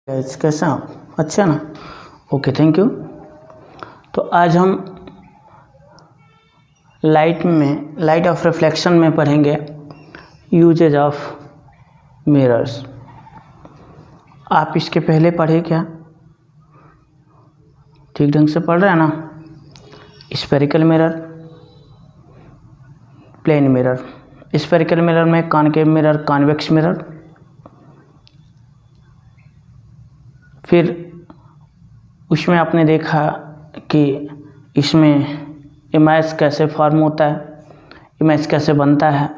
Guys कैसे हो? अच्छा ना। Okay, thank you. तो आज हम लाइट ऑफ रिफ्लेक्शन में पढ़ेंगे यूजेज ऑफ मिरर्स। आप इसके पहले पढ़े क्या? ठीक ढंग से पढ़ रहे हैं ना? Spherical mirror, plane mirror. Spherical mirror में कॉनकेव मिरर, कॉन्वेक्स मिरर। फिर उसमें आपने देखा कि इसमें इमेज कैसे फॉर्म होता है, इमेज कैसे बनता है,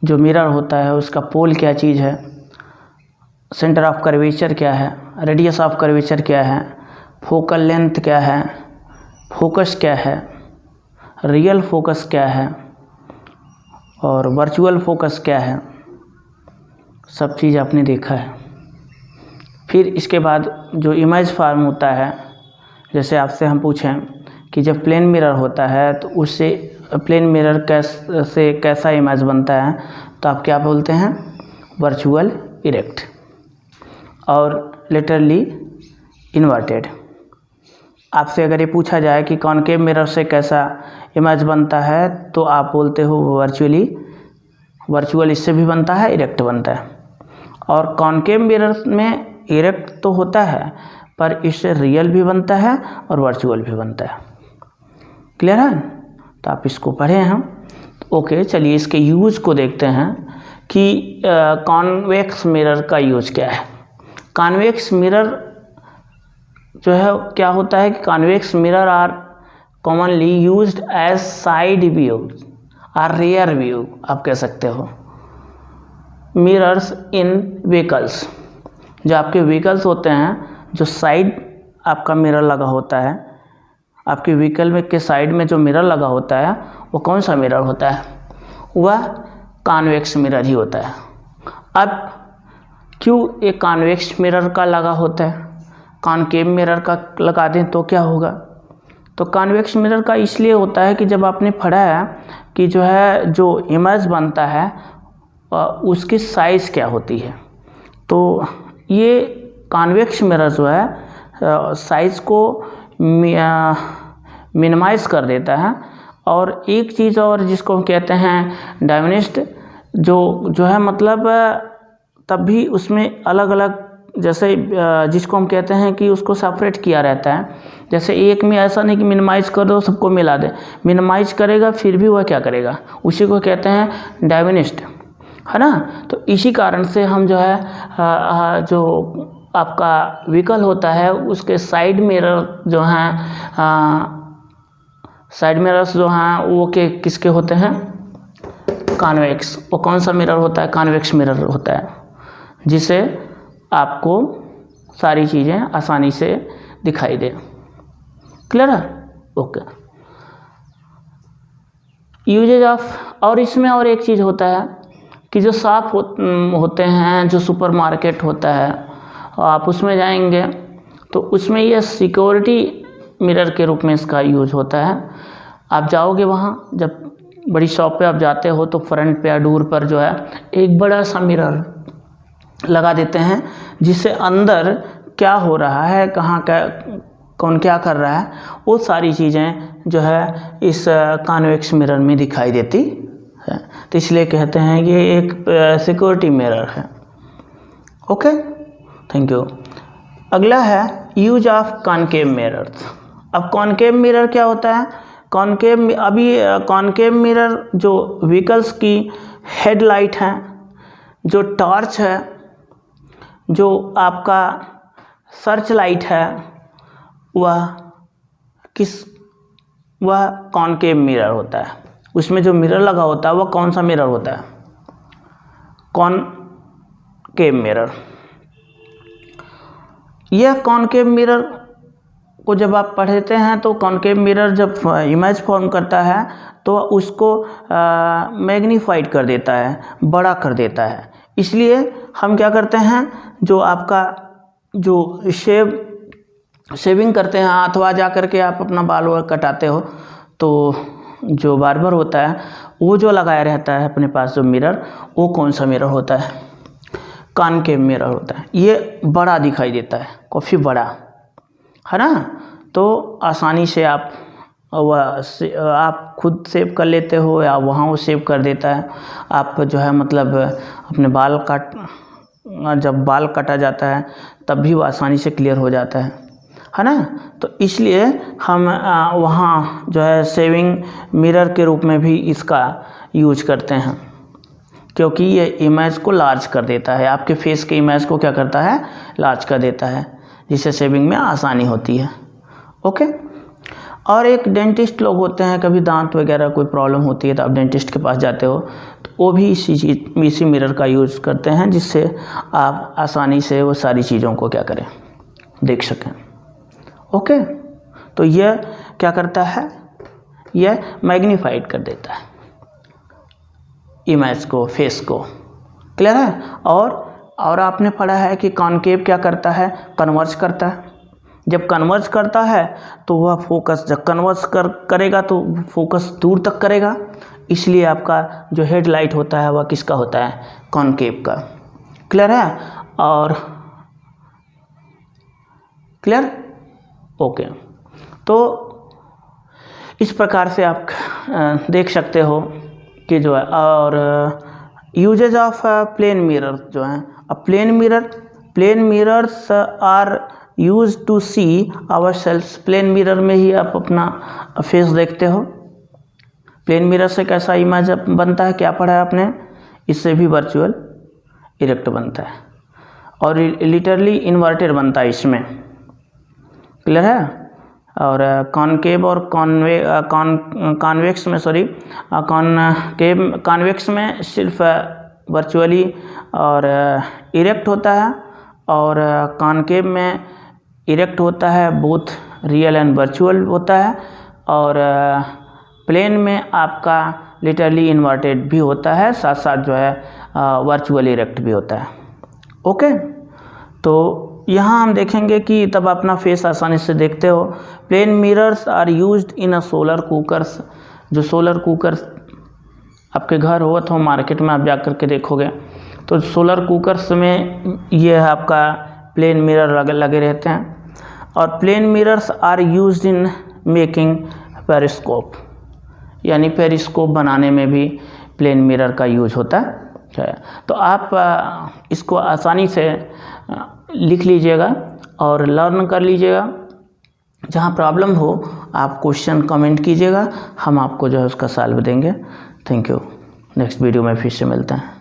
जो मिरर होता है उसका पोल क्या चीज़ है, सेंटर ऑफ कर्वेचर क्या है, रेडियस ऑफ कर्वेचर क्या है, फोकल लेंथ क्या है, फोकस क्या है, रियल फोकस क्या है और वर्चुअल फोकस क्या है, सब चीज़ आपने देखा है। फिर इसके बाद जो इमेज फॉर्म होता है, जैसे आपसे हम पूछें कि जब प्लेन मिरर होता है तो उससे प्लेन मिरर कैसे कैसा इमेज बनता है, तो आप क्या बोलते हैं? वर्चुअल इरेक्ट और लेटरली इन्वर्टेड। आपसे अगर ये पूछा जाए कि कॉनकेव मिरर से कैसा इमेज बनता है, तो आप बोलते हो वर्चुअल इससे भी बनता है, इरेक्ट बनता है। और कॉनकेव मिरर में इरेक्ट तो होता है पर इससे रियल भी बनता है और वर्चुअल भी बनता है। क्लियर है? तो आप इसको पढ़े हैं। ओके, चलिए इसके यूज़ को देखते हैं कि कॉन्वेक्स मिरर का यूज़ क्या है। कॉन्वेक्स मिरर जो है क्या होता है कि convex mirror are commonly used as side view और रियर व्यू, आप कह सकते हो, मिरर्स इन व्हीकल्स। जो आपके व्हीकल्स होते हैं, जो साइड आपका मिरर लगा होता है, आपके व्हीकल में के साइड में जो मिरर लगा होता है वो कौन सा मिरर होता है? वह कॉन्वेक्स मिरर ही होता है। अब क्यों एक कॉन्वेक्स मिरर का लगा होता है, कॉनकेव मिरर का लगा दें तो क्या होगा? तो कॉन्वेक्स मिरर का इसलिए होता है कि जब आपने पढ़ा है कि जो इमेज बनता है उसकी साइज़ क्या होती है, तो ये कॉन्वेक्स मिरर जो है साइज़ को मिनिमाइज कर देता है। और एक चीज़ और जिसको हम कहते हैं डायमेंस्ट, जो है मतलब तब भी उसमें अलग अलग, जैसे जिसको हम कहते हैं कि उसको सेपरेट किया रहता है। जैसे एक में ऐसा नहीं कि मिनिमाइज कर दो सबको मिला दे, मिनिमाइज करेगा फिर भी वह क्या करेगा, उसी को कहते हैं डायमेंस्ट, है ना। तो इसी कारण से हम जो है जो आपका व्हीकल होता है उसके साइड मिरर जो हैं, साइड मिरर्स जो हैं वो किसके होते हैं? कॉन्वेक्स। वो कौन सा मिरर होता है? कॉन्वेक्स मिरर होता है, जिससे आपको सारी चीज़ें आसानी से दिखाई दे। क्लियर है? ओके। यूजेज ऑफ, और इसमें और एक चीज़ होता है कि जो शॉप होते हैं, जो सुपरमार्केट होता है, आप उसमें जाएंगे तो उसमें ये सिक्योरिटी मिरर के रूप में इसका यूज होता है। आप जाओगे वहाँ, जब बड़ी शॉप पे आप जाते हो तो फ्रंट पे या डोर पर जो है एक बड़ा सा मिरर लगा देते हैं, जिससे अंदर क्या हो रहा है, कहाँ का कौन क्या कर रहा है, वो सारी चीज़ें जो है इस कॉन्वेक्स मिरर में दिखाई देती है। तो इसलिए कहते हैं कि ये एक सिक्योरिटी मिरर है। Okay, thank you. अगला है यूज ऑफ कॉनकेव मिरर्स। अब कॉनकेव मिरर क्या होता है? कॉनकेव मिरर जो व्हीकल्स की हेडलाइट है, जो टॉर्च है, जो आपका सर्च लाइट है, वह कॉनकेव मिरर होता है। उसमें जो मिरर लगा होता है वह कौन सा मिरर होता है? Concave mirror. यह कॉनकेव मिरर को जब आप पढ़ते हैं तो कॉनकेव मिरर जब इमेज फॉर्म करता है तो उसको मैग्नीफाइड कर देता है, बड़ा कर देता है। इसलिए हम क्या करते हैं, जो आपका जो शेविंग करते हैं, अथवा जा कर के आप अपना बाल वाल कटाते हो, तो जो बार्बर होता है वो जो लगाया रहता है अपने पास जो मिरर, वो कौन सा मिरर होता है? कॉनकेव मिरर होता है, ये बड़ा दिखाई देता है, काफ़ी बड़ा है ना, तो आसानी से आप खुद सेव कर लेते हो या वहाँ वो सेव कर देता है। आप जो है मतलब अपने जब बाल काटा जाता है तब भी वो आसानी से क्लियर हो जाता है ना। तो इसलिए हम वहाँ जो है सेविंग मिरर के रूप में भी इसका यूज करते हैं, क्योंकि ये इमेज को लार्ज कर देता है, आपके फेस के इमेज को क्या करता है, लार्ज कर देता है, जिससे सेविंग में आसानी होती है। ओके। और एक डेंटिस्ट लोग होते हैं, कभी दांत वगैरह कोई प्रॉब्लम होती है तो आप डेंटिस्ट के पास जाते हो तो वो भी इसी मिरर का यूज़ करते हैं, जिससे आप आसानी से वो सारी चीज़ों को क्या करें, देख सकें। ओके। तो यह क्या करता है, यह मैग्नीफाइड कर देता है इमेज को, फेस को। क्लियर है। और आपने पढ़ा है कि कॉनकेव क्या करता है, कन्वर्ज करता है। जब कन्वर्ज करता है तो वह फोकस, जब कन्वर्ज करेगा तो फोकस दूर तक करेगा, इसलिए आपका जो हेडलाइट होता है वह किसका होता है, कॉनकेव का। क्लियर है। और क्लियर। ओके। तो इस प्रकार से आप देख सकते हो कि जो है, और यूजेज ऑफ प्लेन मिरर जो है, plane mirrors are use to see ourselves. Plane mirror में ही आप अपना फेस देखते हो। प्लेन मिरर से कैसा इमेज बनता है, क्या पढ़ा है आपने, इससे भी वर्चुअल इरेक्ट बनता है और लिटरली इन्वर्टेड बनता है इसमें। क्लियर है। और कॉनकेव और कॉन्वेक्स में सिर्फ वर्चुअली और इरेक्ट होता है, और कॉनकेव में इरेक्ट होता है, बोथ रियल एंड वर्चुअल होता है, और प्लेन में आपका लिटरली इन्वर्टेड भी होता है, साथ साथ जो है वर्चुअल इरेक्ट भी होता है। ओके। तो यहाँ हम देखेंगे कि तब अपना फेस आसानी से देखते हो। Plane mirrors are used in a solar cookers. जो सोलर कुकर्स आपके घर हो तो मार्केट में आप जा कर के देखोगे तो सोलर कुकर्स में ये आपका प्लेन मिरर लगे रहते हैं। और plane mirrors are used in making periscope, यानी पेरिस्कोप बनाने में भी प्लेन मिरर का यूज होता है। तो आप इसको आसानी से लिख लीजिएगा और लर्न कर लीजिएगा। जहाँ प्रॉब्लम हो आप क्वेश्चन कमेंट कीजिएगा, हम आपको जो है उसका सॉल्व देंगे। Thank you. नेक्स्ट वीडियो में फिर से मिलते हैं।